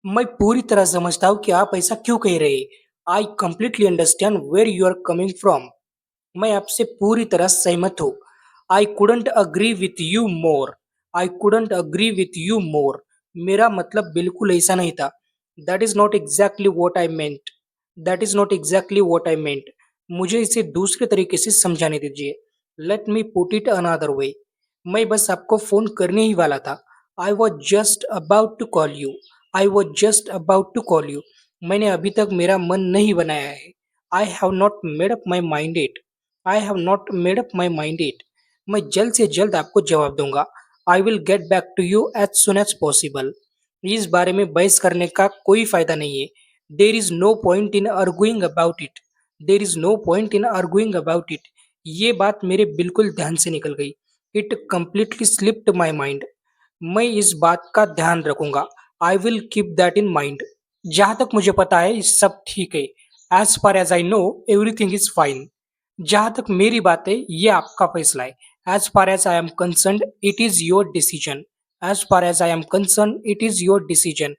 मैं पूरी तरह समझता हूँ कि आप ऐसा क्यों कह रहे हैं। I completely understand where you are coming from. मैं आपसे पूरी तरह सहमत हूँ। I couldn't agree with you more. I couldn't agree with you more. मेरा मतलब बिल्कुल ऐसा नहीं था। That is not exactly what I meant. That is not exactly what I meant. मुझे इसे दूसरे तरीके से समझाने दीजिए। Let me put it another way. मैं बस आपको फोन करने ही वाला था। I was just about to call you. I was just about to call you. मैंने अभी तक मेरा मन नहीं बनाया है। I have not made up my mind it. I have not made up my mind it. मैं जल्द से जल्द आपको जवाब दूंगा। I will get back to you as soon as possible. इस बारे में बहस करने का कोई फायदा नहीं है। There is no point in arguing about it. There is no point in arguing about it. ये बात मेरे बिल्कुल ध्यान से निकल गई। It completely slipped my mind. मैं इस बात का ध्यान रखूंगा। I will keep that in mind. जहां तक मुझे पता है सब ठीक है। As far as I know everything is fine. जहां तक मेरी बात है ये आपका फैसला है। As far as I am concern it is your decision. As far as I am concern it is your decision.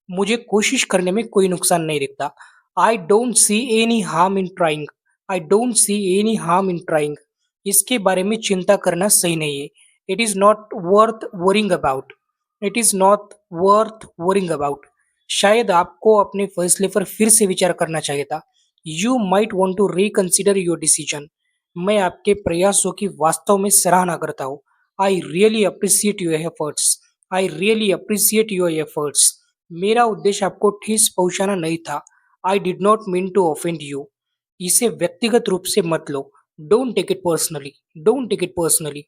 मुझे कोशिश करने में कोई नुकसान नहीं दिखता। I don't see any harm in trying. I don't see any harm in trying. इसके बारे में चिंता करना सही नहीं है। It is not worth worrying about. It is not worth worrying about. शायद आपको अपने फैसले पर फिर से विचार करना चाहिए था। You might want to reconsider your decision. मैं आपके प्रयासों की वास्तव में सराहना करता हूँ। I really appreciate your efforts. I really appreciate your efforts. मेरा उद्देश्य आपको ठेस पहुंचाना नहीं था। I did not mean to offend you. इसे व्यक्तिगत रूप से मत लो। Don't take it personally. Don't take it personally.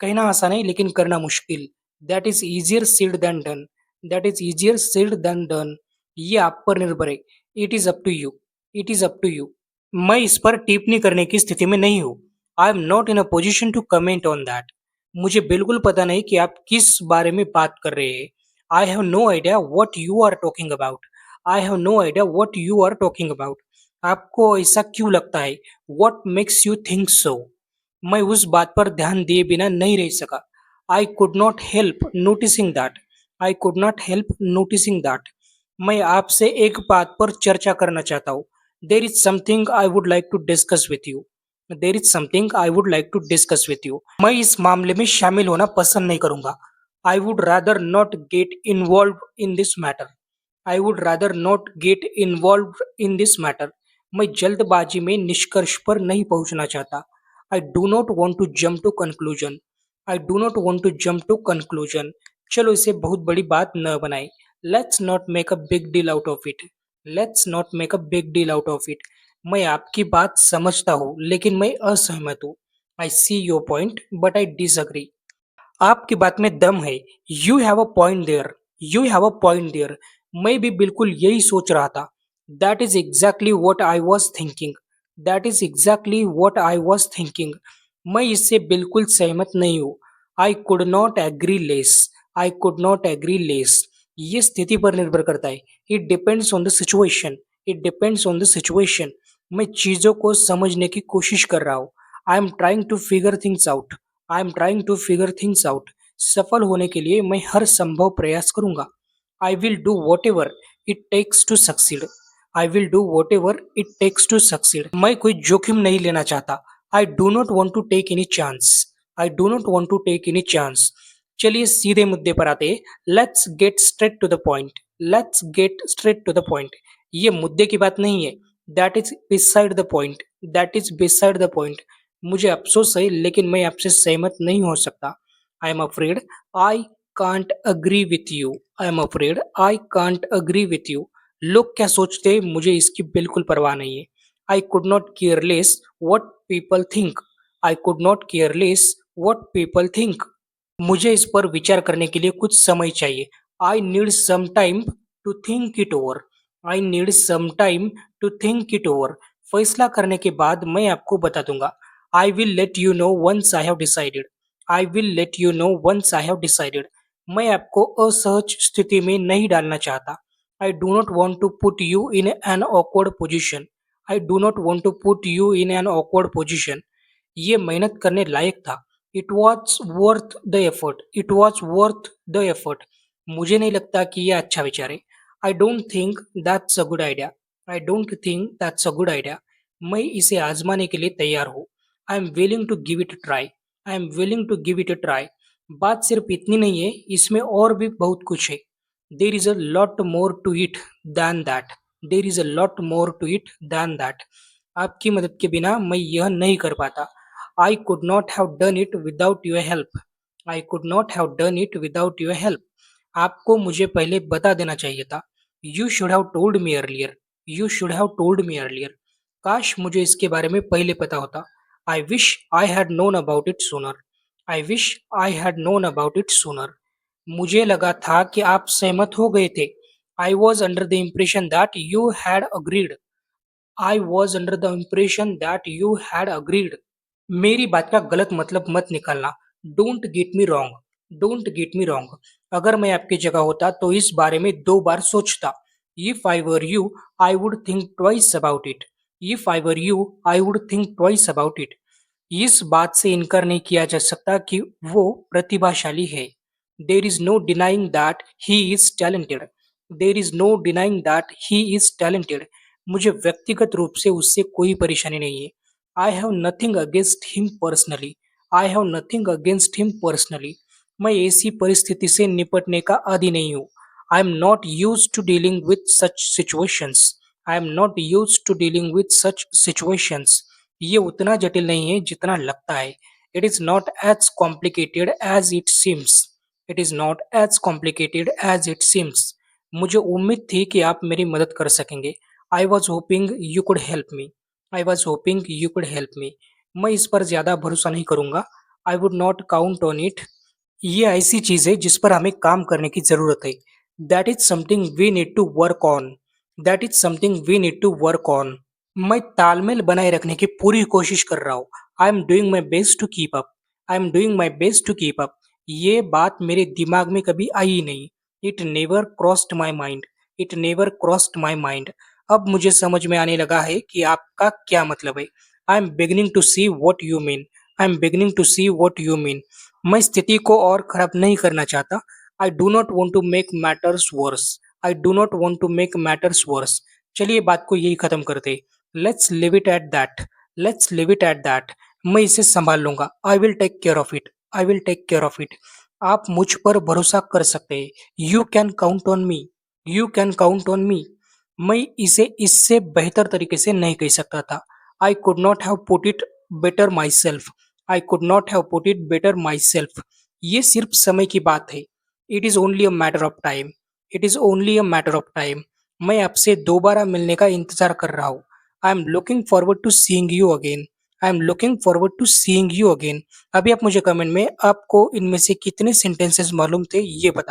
कहना आसान है लेकिन करना मुश्किल। That is easier said than done. That is easier said than done. ये आप पर निर्भर है। It is up to you. It is up to you. मैं इस पर टिप्पणी करने की स्थिति में नहीं हूँ। I am not in a position to comment on that. मुझे बिल्कुल पता नहीं कि आप किस बारे में बात कर रहे हैं। I have no idea what you are talking about. I have no idea what you are talking about. आपको ऐसा क्यों लगता है? What makes you think so? मैं उस बात पर ध्यान दिए बिना नहीं रह सका। आई could not help noticing that. I could not help noticing that. मैं आपसे एक बात पर चर्चा करना चाहता हूँ। There is something I would like to discuss with you. There is something I would like to discuss with you. मैं इस मामले में शामिल होना पसंद नहीं करूंगा। I would rather not get involve in this matter. I would rather not get involve in this matter. मैं जल्दबाजी में निष्कर्ष पर नहीं पहुंचना चाहता। I do not want to jump to conclusion. I do not want to jump to conclusion. चलो इसे बहुत बड़ी बात न बनाए। Let's not make a big deal out of it. Let's not make a big deal out of it. मैं आपकी बात समझता हूँ लेकिन मैं असहमत हूँ। I see your point but I disagree. आपकी बात में दम है। You have a point there. You have a point there. मैं भी बिल्कुल यही सोच रहा था। That is exactly what I was thinking. That is exactly what I was thinking. मैं इससे बिल्कुल सहमत नहीं हूँ। आई could not agree less. I could not agree less. ये स्थिति पर निर्भर करता है। It depends on the situation. It depends on the situation. मैं चीजों को समझने की कोशिश कर रहा हूँ। I am trying to figure things out. I am trying to figure things out. सफल होने के लिए मैं हर संभव प्रयास करूंगा। I will do whatever it takes to succeed. I will do whatever it takes to succeed. मैं कोई जोखिम नहीं लेना चाहता। I do not want to take any chance. I do not want to take any chance. चलिए सीधे मुद्दे पर आते हैं। Let's get straight to the point. Let's get straight to the point. ये मुद्दे की बात नहीं है। That is beside the point. That is beside the point. मुझे अफसोस है लेकिन मैं आपसे सहमत नहीं हो सकता। I am afraid I can't agree with you. I am afraid I can't agree with you. लोग क्या सोचते हैं मुझे इसकी बिल्कुल परवाह नहीं है। आई could not careless what people think. I could not careless what people think. मुझे इस पर विचार करने के लिए कुछ समय चाहिए। I need some time to think it over. I need some time to think it over. फैसला करने के बाद मैं आपको बता दूंगा। I will let you know once I have decided. I will let you know once I have decided. मैं आपको असहज स्थिति में नहीं डालना चाहता। I do not want to put you in an awkward position. I do not want to put you in an awkward position. ये मेहनत करने लायक था। It was worth the effort. It was worth the effort. मुझे नहीं लगता कि यह अच्छा विचार है। I don't think that's a good idea. I don't think that's a good idea. मैं इसे आजमाने के लिए तैयार हूँ। I am willing to give it a try. I am willing to give it a try. बात सिर्फ इतनी नहीं है, इसमें और भी बहुत कुछ है। There is a lot more to it than that. There is a lot more to it than that. आपकी मदद के बिना मैं यह नहीं कर पाता। I could not have done it without your help. I could not have done it without your help. आपको मुझे पहले बता देना चाहिए था। You should have told me earlier. You should have told me earlier. काश मुझे इसके बारे में पहले पता होता। I wish I had known about it sooner. I wish I had known about it sooner. मुझे लगा था कि आप सहमत हो गए थे। I was under the impression that you had agreed. I was under the impression that you had agreed. मेरी बात का गलत मतलब मत निकालना। Don't get me wrong. Don't get me wrong. अगर मैं आपकी जगह होता तो इस बारे में 2 बार सोचता। If I were you, I would think twice about it. If I were you, I would think twice about it. इस बात से इनकार नहीं किया जा सकता कि वो प्रतिभाशाली है। There is no denying that he is talented. There is no denying that he is talented. मुझे व्यक्तिगत रूप से उससे कोई परेशानी नहीं है। I have nothing against him personally. I have nothing against him personally. मैं ऐसी परिस्थिति से निपटने का आदी नहीं हूँ। I am not use to dealing with such situations. I am not use to dealing with such situations. ये उतना जटिल नहीं है जितना लगता है। It is not as complicated as it seems. It is not as complicated as it seems. मुझे उम्मीद थी कि आप मेरी मदद कर सकेंगे। I was hoping you could help me. I was hoping you could help me. मैं इस पर ज्यादा भरोसा नहीं करूंगा। I would not count on it. ये ऐसी चीज है जिस पर हमें काम करने की जरूरत है। That is something we need to work on. That is something we need to work on. मैं तालमेल बनाए रखने की पूरी कोशिश कर रहा हूँ। I am doing my best to keep up. I am doing my best to keep up. ये बात मेरे दिमाग में कभी आई ही नहीं। It never crossed my mind. It never crossed my mind. अब मुझे समझ में आने लगा है कि आपका क्या मतलब है। I am beginning to see what you mean. I am beginning to see what you mean. मैं स्थिति को और खराब नहीं करना चाहता। I do not want to make matters worse. I do not want to make matters worse. चलिए बात को यही खत्म करते। Let's leave it at that. Let's leave it at that. मैं इसे संभाल लूंगा। I will take care of it. I will take care of it. आप मुझ पर भरोसा कर सकते हैं। You can count on me. You can count on me. मैं इसे इससे बेहतर तरीके से नहीं कह सकता था। I could not have put it better myself. I could not have put it better myself. ये सिर्फ समय की बात है। It is only a matter of time. It is only a matter of time. मैं आपसे दोबारा मिलने का इंतजार कर रहा हूँ। I am looking forward to seeing you again. I am looking forward to seeing you again. अभी आप मुझे कमेंट में आपको इनमें से कितने सेंटेंसेस मालूम थे ये बताओ।